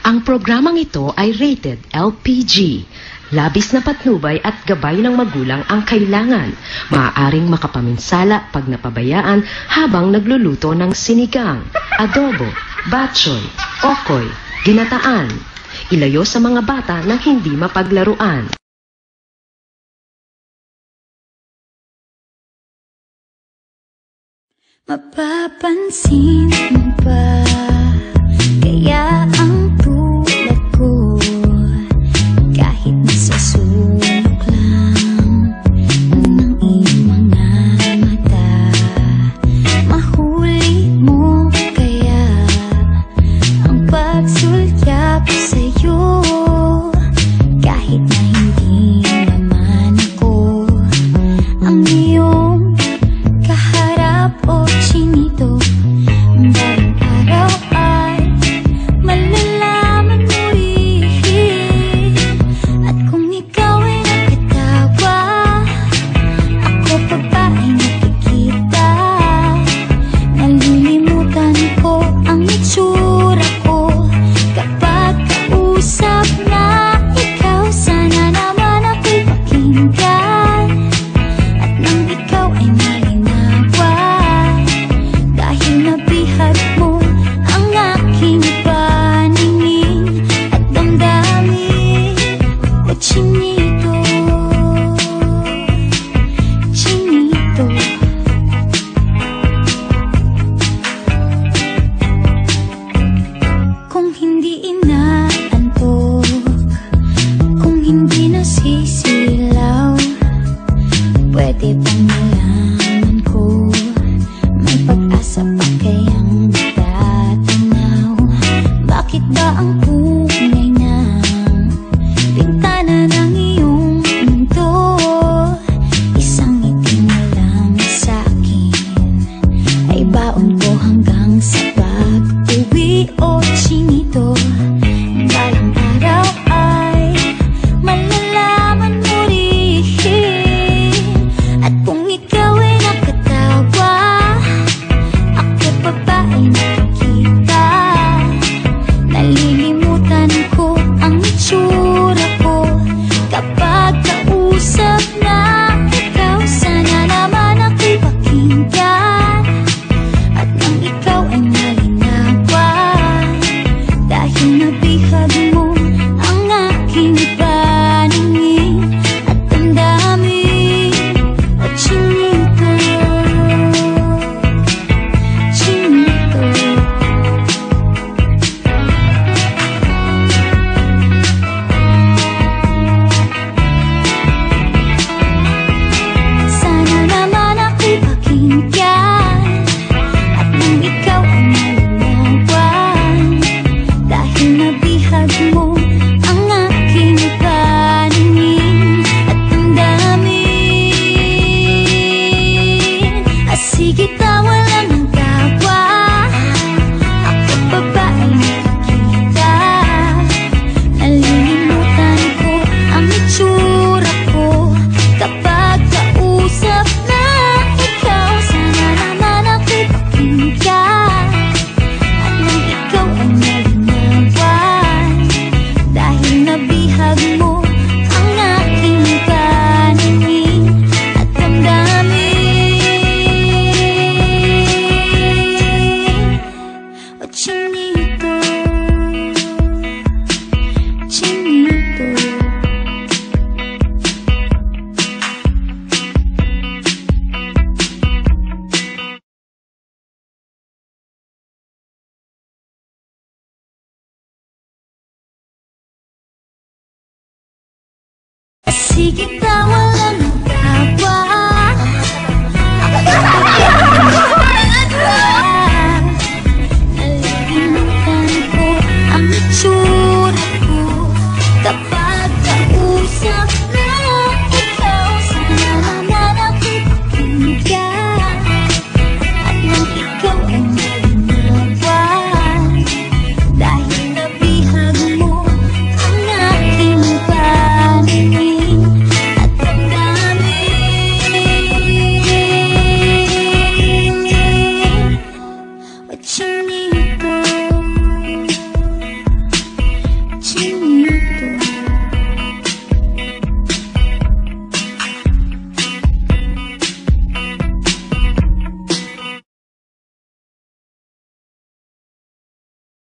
Ang programang ito ay rated LPG. Labis na patnubay at gabay ng magulang ang kailangan. Maaaring makapaminsala pag napabayaan habang nagluluto ng sinigang, adobo, batchoy, okoy, ginataan. Ilayo sa mga bata nang hindi mapaglaruan. Mapapansin mo ba kaya ang tulad ko kahit nasa sulok lang ng iyong mga mata, mahuli mo kaya ang pagsulyap sa'yo kahit na hindi naman ako ang iyong kaharap o chinito. Balang araw ay malalaman mo rin. At kung ikaw ay nakatawa, ako pa ba ay nakikita? Nalilimutan ko ang itsura ko kapag kausap na ikaw. Sana naman ako'y pakinggan at nang ikaw ay malinawan, dahil nabihag mo ang aking paningin at damdamin. O chinito, chinito, kung hindi inaantok, kung hindi nasisilaw, pwede bang malaman ko may pag-asa pa kayang matatanaw? Bakit ba ang kulay ng bintana ng iyong mundo isang itim na lang sa'kin? Ay baon ko hanggang sa pag-uwi o chinito. Balang araw ay malalaman mo rin. At kung ikaw ay nakatawa, ako pa ba ay nakikita? Nalilimutan ko ang itsura ko kapag kausap na ikaw. Sana naman ako'y pakinggan at nang ikaw ay malinawan, dahil nabihag mo ang aking paningin at damdamin. O chinito, chinito, sana naman ako'y pakinggan at nang ikaw ay malinawan, dahil nabihag mo ang aking paningin at damdamin. Sige, tawa lang ang tawa, ako pa ba ay nakikita? Nalilimutan ko ang itsura ko kapag kausap na ikaw. Sana naman ako'y pakinggan at nang ikaw ay malinawan, dahil nabihag mo ang aking paningin at damdamin. O chinito, chinito, sige, tawa